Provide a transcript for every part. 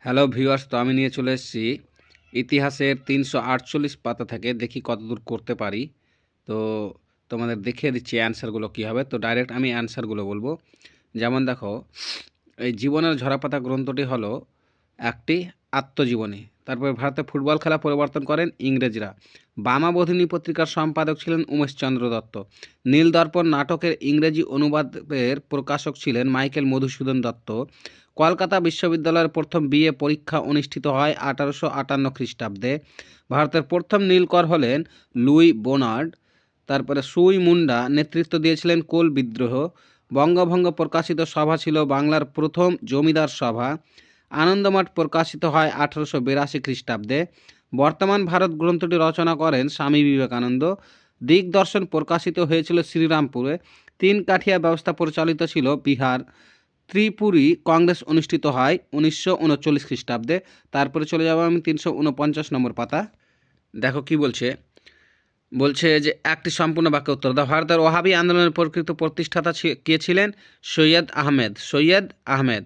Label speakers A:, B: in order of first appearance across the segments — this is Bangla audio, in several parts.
A: হ্যালো ভিউয়ার্স, তো আমি নিয়ে চলে এসেছি ইতিহাসের ৩৪৮ পাতা থেকে। দেখি কতদূর করতে পারি। তো তোমাদের দেখিয়ে দিচ্ছি অ্যান্সারগুলো কী হবে। তো ডাইরেক্ট আমি অ্যান্সারগুলো বলবো। যেমন দেখো, এই জীবনের ঝরাপাতা গ্রন্থটি হলো একটি আত্মজীবনী। তারপরে ভারতে ফুটবল খেলা পরিবর্তন করেন ইংরেজরা। বামাবোধিনী পত্রিকার সম্পাদক ছিলেন উমেশচন্দ্র দত্ত। নীলদর্পণ নাটকের ইংরেজি অনুবাদের প্রকাশক ছিলেন মাইকেল মধুসূদন দত্ত। কলকাতা বিশ্ববিদ্যালয়ের প্রথম বিএ পরীক্ষা অনুষ্ঠিত হয় 1858 খ্রিস্টাব্দে। ভারতের প্রথম নীলকর হলেন লুই বোনার্ড। তারপরে সুই মুন্ডা নেতৃত্ব দিয়েছিলেন কোল বিদ্রোহ। বঙ্গভঙ্গ প্রকাশিত সভা ছিল বাংলার প্রথম জমিদার সভা। আনন্দমঠ প্রকাশিত হয় 1882 খ্রিস্টাব্দে। বর্তমান ভারত গ্রন্থটি রচনা করেন স্বামী বিবেকানন্দ। দিগদর্শন প্রকাশিত হয়েছিল শ্রীরামপুরে। তিন কাঠিয়া ব্যবস্থা পরিচালিত ছিল বিহার। ত্রিপুরী কংগ্রেস অনুষ্ঠিত হয় 1939 খ্রিস্টাব্দে। তারপরে চলে যাব আমি 349 নম্বর পাতা। দেখো কি বলছে। বলছে যে একটি সম্পূর্ণ বাক্য উত্তর দাও। ভারতের ওহাবি আন্দোলনের প্রকৃত প্রতিষ্ঠাতা কে ছিলেন? সৈয়দ আহমেদ।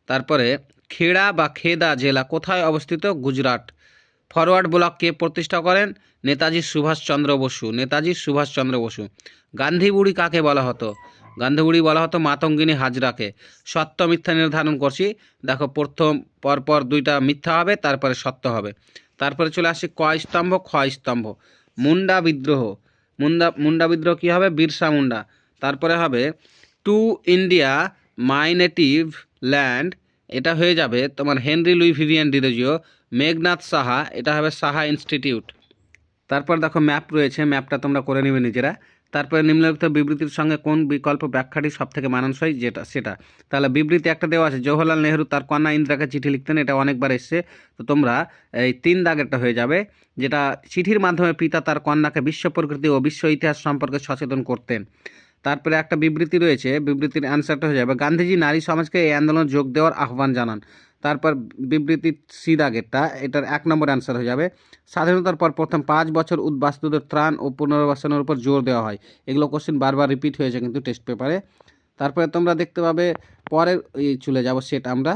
A: তারপরে খেড়া বা খেদা জেলা কোথায় অবস্থিত? গুজরাট। ফরওয়ার্ড ব্লক কে প্রতিষ্ঠা করেন? নেতাজি সুভাষচন্দ্র বসু। গান্ধী বুড়ি কাকে বলা হতো? গান্ধী বুড়ি বলা হতো মাতঙ্গিনী হাজরাকে। সত্য মিথ্যা নির্ধারণ করছি। দেখো, প্রথম পরপর দুইটা মিথ্যা হবে, তারপরে সত্য হবে। তারপরে চলে আসি ক স্তম্ভ খ স্তম্ভ। মুন্ডা বিদ্রোহ। মুন্ডা বিদ্রোহ কী হবে? বিরসা মুন্ডা। তারপরে হবে to India my native land, এটা হয়ে যাবে তোমার Henry Louis Vivian Derozio. Meghnad Saha, এটা হবে সাহা ইনস্টিটিউট। তারপর দেখো ম্যাপ রয়েছে, ম্যাপটা তোমরা করে নেবে নিজেরা। তারপরে নিম্নলিখিত বিবৃতির সঙ্গে কোন বিকল্প ব্যাখ্যাটি সবথেকে মানানসই সেটা। তাহলে বিবৃতি একটা দেওয়া আছে, জওহরলাল নেহরু তার কন্যা ইন্দিরাকে চিঠি লিখতেন, এটা অনেকবার এসছে। তো তোমরা এই 3 দাগেরটা হয়ে যাবে, যেটা চিঠির মাধ্যমে পিতা তার কন্যাকে বিশ্ব প্রকৃতি ও বিশ্ব ইতিহাস সম্পর্কে সচেতন করতেন। তারপরে একটা বিবৃতি রয়েছে, বিবৃতির অ্যান্সারটা হয়ে যাবে গান্ধীজি নারী সমাজকে এই আন্দোলনে যোগ দেওয়ার আহ্বান জানান। তারপর বিবৃতির সি দাগেরটা, এটার 1 নম্বর অ্যান্সার হয়ে যাবে স্বাধীনতার পর প্রথম 5 বছর উদ্বাস্তুদের ত্রাণ ও পুনর্বাসনের উপর জোর দেওয়া হয়। এগুলো কোশ্চেন বারবার রিপিট হয়েছে কিন্তু টেস্ট পেপারে। তারপরে তোমরা দেখতে পাবে পরের চলে যাব সেট। আমরা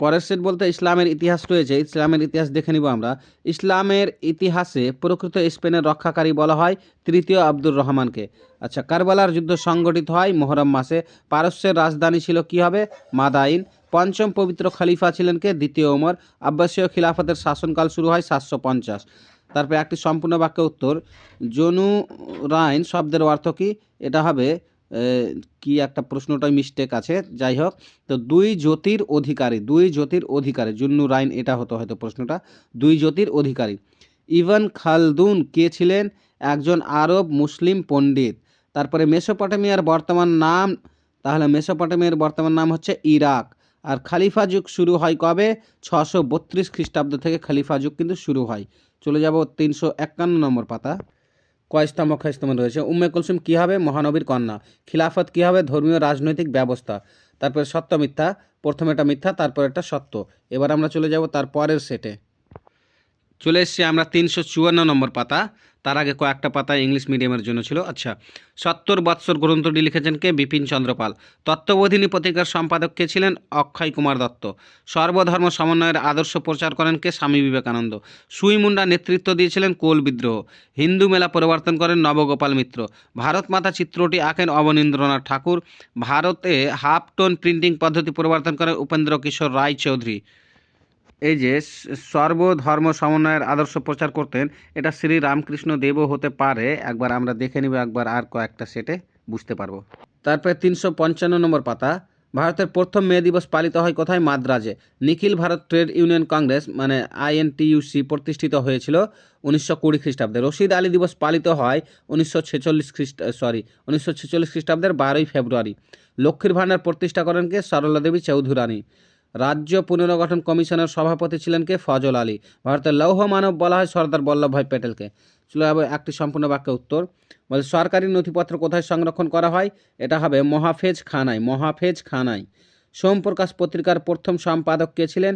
A: পরের সেট বলতে ইসলামের ইতিহাস রয়েছে, ইসলামের ইতিহাস দেখে নিব আমরা। ইসলামের ইতিহাসে প্রকৃত স্পেনের রক্ষাকারী বলা হয় তৃতীয় আব্দুর রহমানকে। আচ্ছা, কারবালার যুদ্ধ সংগঠিত হয় মুহররম মাসে। পারস্যের রাজধানী ছিল কি হবে? মাদাইন। পঞ্চম পবিত্র খলিফা ছিলেন কে? দ্বিতীয় ওমর। আব্বাসীয় খিলাফতের শাসনকাল শুরু হয় 750। তারপরে একটি সম্পূর্ণ বাক্য উত্তর। জনু রাইন শব্দের অর্থ কি? এটা হবে কি একটা প্রশ্নটাই মিস্টেক আছে, যাই হোক। তো দুই জ্যোতির অধিকারী জুন্নু রাইন, এটা হতো হয়তো প্রশ্নটা। দুই জ্যোতির অধিকারী। ইবন খালদুন কে ছিলেন? একজন আরব মুসলিম পণ্ডিত। তারপরে মেসোপটেমিয়ার বর্তমান নাম, তাহলে মেসোপটেমিয়ার বর্তমান নাম হচ্ছে ইরাক। আর খালিফা যুগ শুরু হয় কবে? 632 খ্রিস্টাব্দ থেকে খালিফা যুগ কিন্তু শুরু হয়। চলে যাব 351 নম্বর পাতা। কয়স্তম্ভ খয়স্তম্ভ রয়েছে। উম্মে কুলসুম কী হবে? মহানবীর কন্যা। খিলাফত কী হবে? ধর্মীয় রাজনৈতিক ব্যবস্থা। তারপরে সত্য মিথ্যা, প্রথমে এটা মিথ্যা, তারপর এটা সত্য। এবার আমরা চলে যাব তার পরের সেটে। চলে এসেছি আমরা 354 নম্বর পাতা। তার আগে কয়েকটা পাতা ইংলিশ মিডিয়ামের জন্য ছিল। আচ্ছা, 70 বৎসর গ্রন্থটি লিখেছেন কে? বিপিন চন্দ্র পাল। তত্ত্ববোধিনী পত্রিকার সম্পাদক কে ছিলেন? অক্ষয় কুমার দত্ত। সর্বধর্ম সমন্বয়ের আদর্শ প্রচার করেন কে? স্বামী বিবেকানন্দ। সুই মুন্ডা নেতৃত্ব দিয়েছিলেন কোল বিদ্রোহ। হিন্দু মেলা পরিবর্তন করেন নবগোপাল মিত্র। ভারত মাতা চিত্রটি আঁকেন অবনীন্দ্রনাথ ঠাকুর। ভারতে হাফ টোন প্রিন্টিং পদ্ধতি পরিবর্তন করেন উপেন্দ্র কিশোর রায় চৌধুরী। এই যে সর্বধর্ম সমন্বয়ের আদর্শ প্রচার করতেন, এটা শ্রী রামকৃষ্ণ দেবও হতে পারে। একবার আমরা দেখে নিব, একবার আর কয়েকটা সেটে বুঝতে পারবো। তারপরে 355 নম্বর পাতা। ভারতের প্রথম মে দিবস পালিত হয় কোথায়? মাদ্রাজে। নিখিল ভারত ট্রেড ইউনিয়ন কংগ্রেস মানে INTUC প্রতিষ্ঠিত হয়েছিল 1920 খ্রিস্টাব্দে। রশিদ আলী দিবস পালিত হয় 1946 খ্রিস্টাব্দের 12ই ফেব্রুয়ারি। লক্ষ্মীর ভাণ্ডার প্রতিষ্ঠা করেন কে? সরলা দেবী চৌধুরানী। রাজ্য পুনর্গঠন কমিশনের সভাপতি ছিলেন কে? ফজল আলী। ভারতের লৌহ মানব বলা হয় সর্দার বল্লভভাই প্যাটেলকে। চলে যাবে একটি সম্পূর্ণ বাক্য উত্তর। বলে সরকারি নথিপত্র কোথায় সংরক্ষণ করা হয়? এটা হবে মহাফেজখানায়। সোমপ্রকাশ পত্রিকার প্রথম সম্পাদক কে ছিলেন?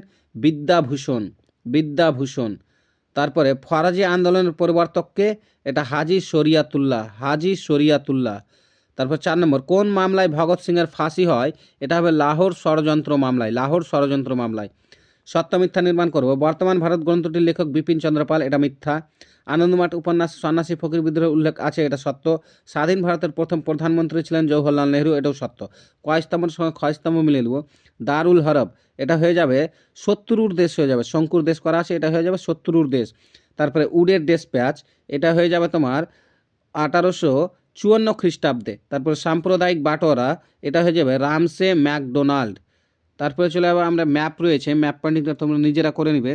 A: বিদ্যাভূষণ। তারপরে ফরাজি আন্দোলনের পরিবর্তক কে? এটা হাজি শরিয়াতুল্লাহ। তারপর 4 নম্বর, কোন মামলায় ভগৎ সিংয়ের ফাঁসি হয়? এটা হবে লাহোর ষড়যন্ত্র মামলায়। সত্য মিথ্যা নির্মাণ করব। বর্তমান ভারত গ্রন্থটির লেখক বিপিন চন্দ্র পাল, এটা মিথ্যা। আনন্দমাঠ উপন্যাস সন্ন্যাসী ফকির বিদ্রোহের উল্লেখ আছে, এটা সত্য। স্বাধীন ভারতের প্রথম প্রধানমন্ত্রী ছিলেন জওহরলাল নেহরু, এটাও সত্য। কয়স্তম্ভের সঙ্গে ক্ষয়স্তম্ভ মিলে নেব। দারুল হরব, এটা হয়ে যাবে শত্রুর দেশ হয়ে যাবে, শঙ্কুর দেশ করা আছে, এটা হয়ে যাবে শত্রুর দেশ। তারপরে উডের দেশ প্যাচ, এটা হয়ে যাবে তোমার 1854 খ্রিস্টাব্দে। তারপরে সাম্প্রদায়িক বাটোয়ারা, এটা হয়ে যাবে রামসে ম্যাকডোনাল্ড। তারপরে চলে যাবো আমরা ম্যাপ রয়েছে, ম্যাপ পয়েন্টিংটা তোমরা নিজেরা করে নিবে।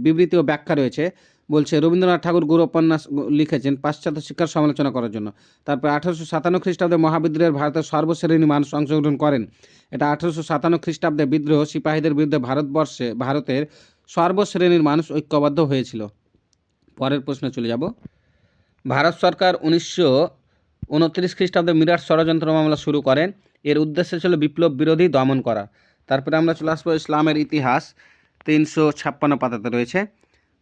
A: বিবৃতি ও ব্যাখ্যা রয়েছে, বলছে রবীন্দ্রনাথ ঠাকুর গুরু উপন্যাস লিখেছেন পাশ্চাত্য শিক্ষার সমালোচনা করার জন্য। তারপরে 1857 খ্রিস্টাব্দে মহাবিদ্রোহের ভারতের সর্বশ্রেণী মানুষ অংশগ্রহণ করেন, এটা 1857 খ্রিস্টাব্দে বিদ্রোহ সিপাহীদের বিরুদ্ধে ভারতের সর্বশ্রেণীর মানুষ ঐক্যবদ্ধ হয়েছিল। পরের প্রশ্নে চলে যাব। ভারত সরকার 1929 খ্রিস্টাব্দে মিরাট ষড়যন্ত্র মামলা শুরু করেন, এর উদ্দেশ্য ছিল বিপ্লব বিরোধী দমন করা। তারপরে আমরা চলে আসবো ইসলামের ইতিহাস, 356 পাতাতে রয়েছে,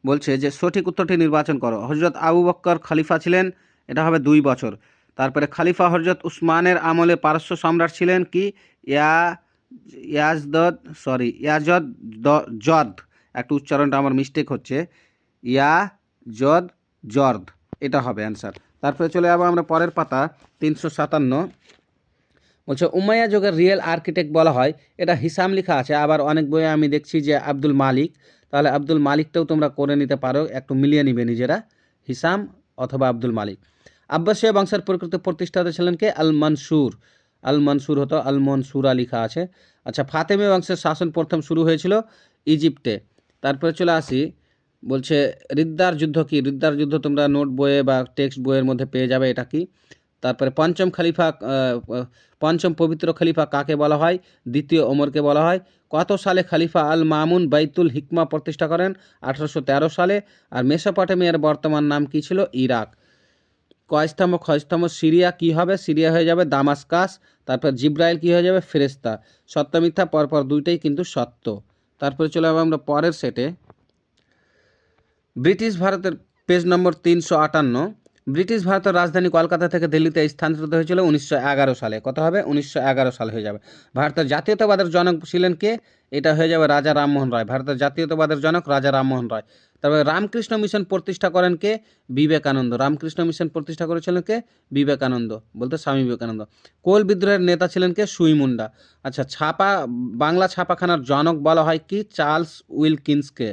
A: বলছে যে সঠিক উত্তরটি নির্বাচন করো। হজরত আবু বক্কর খলিফা ছিলেন, এটা হবে 2 বছর। তারপরে খলিফা হজরত উসমানের আমলে পারস্য সম্রাট ছিলেন কি? ইয়াজদ, একটু উচ্চারণটা আমার মিস্টেক হচ্ছে, জর্দ, এটা হবে অ্যান্সার। তারপরে চলে যাবো আমরা পরের পাতা 357, বলছে উমাইয়া যুগের রিয়েল আর্কিটেক্ট বলা হয়, এটা হিসাম লেখা আছে, আবার অনেক বইয়ে আমি দেখছি যে আব্দুল মালিক, তাহলে আব্দুল মালিকটাও তোমরা করে নিতে পারো, একটু মিলিয়ে নিবে নিজেরা, হিসাম অথবা আব্দুল মালিক। আব্বাসীয় বংশের প্রকৃত প্রতিষ্ঠাতা ছিলেন কে? আল মনসুর হতো, আল মনসুরা লেখা আছে। আচ্ছা, ফাতেমি বংশের শাসন প্রথম শুরু হয়েছিল ইজিপ্টে। তারপরে চলে আসি, বলছে রিদ্দার যুদ্ধ কি? রিদ্দার যুদ্ধ তোমরা নোট বইয়ে বা টেক্সট বইয়ের মধ্যে পেয়ে যাবে, এটা কি। তারপরে পঞ্চম পবিত্র খলিফা কাকে বলা হয়? দ্বিতীয় ওমরকে বলা হয়। কত সালে খলিফা আল মামুন বাইতুল হিকমা প্রতিষ্ঠা করেন? 1813 সালে। আর মেসোপটেমিয়ার বর্তমান নাম কি ছিল? ইরাক। কয়স্তম্ভ ক্ষয়স্তম্ভ? সিরিয়া কি হবে? সিরিয়া হয়ে যাবে দামাস্কাস। তারপর জিব্রাইল কি হয়ে যাবে? ফেরেস্তা। সত্য মিথ্যা পরপর দুইটাই কিন্তু সত্য। তারপরে চলে যাবো আমরা পরের সেটে। ব্রিটিশ ভারতের পেজ নম্বর 358। ব্রিটিশ ভারতের রাজধানী কলকাতা থেকে দিল্লিতে স্থানান্তরিত হয়েছিল 1911 সালে। কত হবে? 1911 সাল হয়ে যাবে। ভারতের জাতীয়তাবাদের জনক ছিলেন কে? এটা হয়ে যাবে রাজা রামমোহন রায়। ভারতের জাতীয়তাবাদের জনক রাজা রামমোহন রায়। তারপরে রামকৃষ্ণ মিশন প্রতিষ্ঠা করেন কে? বিবেকানন্দ। রামকৃষ্ণ মিশন প্রতিষ্ঠা করেছিলেন কে? বিবেকানন্দ, বলতে স্বামী বিবেকানন্দ। কোল বিদ্রোহের নেতা ছিলেন কে? সুই মুন্ডা। আচ্ছা, বাংলা ছাপাখানার জনক বলা হয় কি? চার্লস উইলকিন্সকে।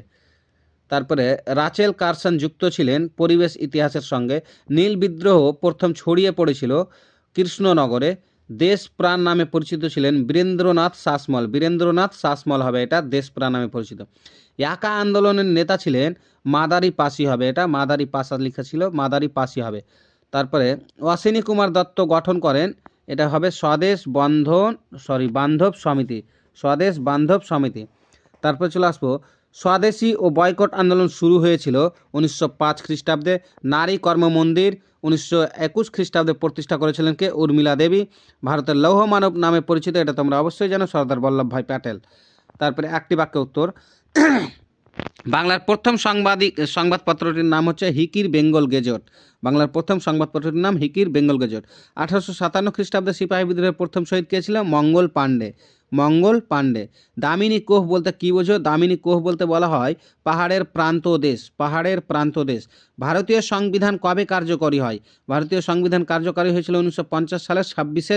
A: তারপরে রাচেল কারসন যুক্ত ছিলেন পরিবেশ ইতিহাসের সঙ্গে। নীল বিদ্রোহ প্রথম ছড়িয়ে পড়েছিল কৃষ্ণনগরে। দেশপ্রাণ নামে পরিচিত ছিলেন বীরেন্দ্রনাথ শাসমল হবে এটা, দেশপ্রাণ নামে পরিচিত। ইয়াকা আন্দোলনের নেতা ছিলেন মাদারি পাসি হবে, এটা মাদারি পাসা লেখা ছিল, মাদারি পাসি হবে। তারপরে অশ্বিনী কুমার দত্ত গঠন করেন, এটা হবে স্বদেশ বান্ধব সমিতি। তারপরে চলে আসবো, স্বদেশী ও বয়কট আন্দোলন শুরু হয়েছিল 1905 খ্রিস্টাব্দে। নারী কর্ম মন্দির 1921 খ্রিস্টাব্দে প্রতিষ্ঠা করেছিলেন কে? উর্মিলা দেবী। ভারতের লৌহ মানব নামে পরিচিত, এটা তোমরা অবশ্যই জানো, সর্দার বল্লভভাই প্যাটেল। তারপরে একটি বাক্য উত্তর। বাংলার প্রথম সংবাদপত্রটির নাম হচ্ছে হিকির বেঙ্গল গেজট। বাংলার প্রথম সংবাদপত্রটির নাম হিকির বেঙ্গল গেজট। 1857 খ্রিস্টাব্দে সিপাহী বিদ্রোহের প্রথম শহীদ কে ছিল? মঙ্গল পাণ্ডে। দামিনী কোহ বলতে কি বোঝো? দামিনী কোহ বলতে বলা হয় পাহাড়ের প্রান্ত দেশ। ভারতীয় সংবিধান কবে কার্যকরী হয়? ভারতীয় সংবিধান কার্যকরী হয়েছিল 1950 সালের 26শে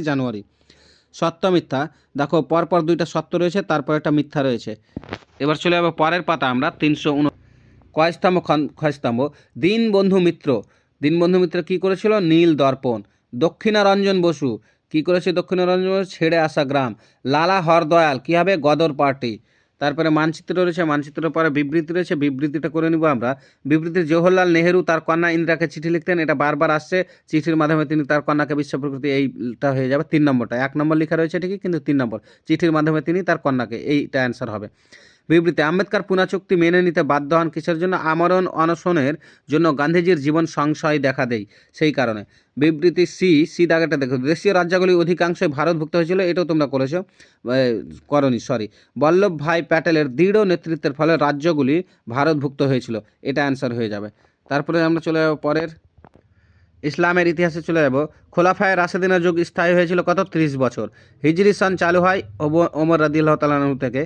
A: জানুয়ারি। সত্য মিথ্যা দেখো, পরপর দুইটা সত্য রয়েছে, তারপর একটা মিথ্যা রয়েছে। এবার চলে যাবো পরের পাতা আমরা 359। কয়স্তম্ভ ক্ষয়স্তম্ভ? দীনবন্ধু মিত্র কি করেছিল? নীল দর্পণ। দক্ষিণারঞ্জন বসু কি করেছে? দক্ষিণারঞ্জন বসু ছেড়ে আসা গ্রাম। লালা হরদয়াল কি হবে? গদর পার্টি। তারপরে মানচিত্র রয়েছে, মানচিত্রের পরে বিবৃতি রয়েছে, বিবৃতিটা করে নিব আমরা। বিবৃতি, জওহরলাল নেহেরু তার কন্যা ইন্দিরাকে চিঠি লিখতেন, এটা বারবার আসছে। চিঠির মাধ্যমে তিনি তার কন্যাকে বিশ্ব প্রকৃতি, এইটা হয়ে যাবে 3 নম্বরটা। 1 নম্বর লেখা রয়েছে ঠিকই, কিন্তু 3 নম্বর চিঠির মাধ্যমে তিনি তার কন্যাকে, এইটা অ্যান্সার হবে। বিবৃতি, আম্বেদকর পুনা চুক্তি মেনে নিতে বাধ্য হন কিসের জন্য? আমরণ অনশনের জন্য গান্ধীজির জীবন সংশয় দেখা দেয়, সেই কারণে। বিবৃতি সি দাগেটা দেখো, দেশীয় রাজ্যগুলি অধিকাংশই ভারতভুক্ত হয়েছিল, এটাও তোমরা করেছো, বল্লভভাই প্যাটেলের দৃঢ় নেতৃত্বের ফলে রাজ্যগুলি ভারতভুক্ত হয়েছিল, এটা অ্যান্সার হয়ে যাবে। তারপরে আমরা চলে যাব পরের ইসলামের ইতিহাসে চলে যাব। খোলাফায়ে রাশেদিনের যুগ স্থায়ী হয়েছিল কত? 30 বছর। হিজরি সন চালু হয় ওমর রাদিয়াল্লাহু তাআলা আনহু থেকে।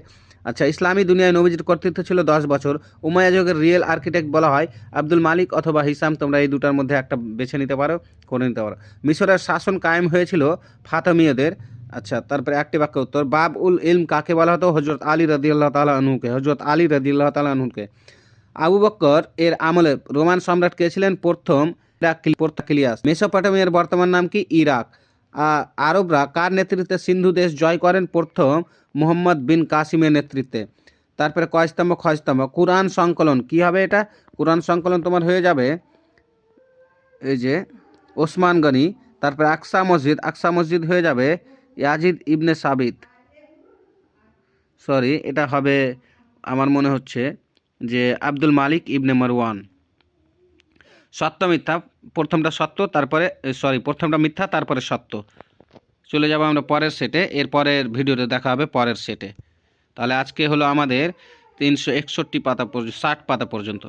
A: আচ্ছা, ইসলামী দুনিয়ায় নবীজির কর্তৃত্ব ছিল 10 বছর। উমাইয়া যুগের রিয়েল আর্কিটেক্ট বলা হয় আব্দুল মালিক অথবা হিসাম, তোমরা এই দুটার মধ্যে একটা বেছে নিতে পারো, করে নিতে পারো। মিশরের শাসন কায়েম হয়েছিল ফাতেমীয়দের। আচ্ছা, তারপরে একটি বাক্য উত্তর, বাব উল ইলম কাকে বলা হতো? হযরত আলী রাদিয়াল্লাহু তাআলা আনহুকে। হযরত আলী রাদিয়াল্লাহু তাআলা আনহুকে। আবু বকর এর আমলে রোমান সম্রাট কে ছিলেন? প্রথম পোর্তাকিলিয়াস। মেসোপটেমিয়ার বর্তমান নাম কি? ইরাক। আরবরা কার নেতৃত্বে সিন্ধু দেশ জয় করেন? প্রথম মুহাম্মদ বিন কাসিমের নেতৃত্বে। তারপরে কয়স্তম্ভ ক্ষয়স্তম্ভ। কুরআন সংকলন কি হবে? এটা কুরআন সংকলন তোমার হয়ে যাবে এই যে ওসমান গনি। তারপরে আকসা মসজিদ হয়ে যাবে ইয়াজিদ ইবনে সাবিত। সরি, এটা হবে আমার মনে হচ্ছে যে আব্দুল মালিক ইবনে মারওয়ান। সত্য মিথ্যা, প্রথমটা সত্য তারপরে প্রথমটা মিথ্যা তারপরে সত্য। চলে যাব আমরা পরের সেটে, এর পরের ভিডিওতে দেখা হবে পরের সেটে। তাহলে আজকে হলো আমাদের 361 পাতা 60 পাতা পর্যন্ত।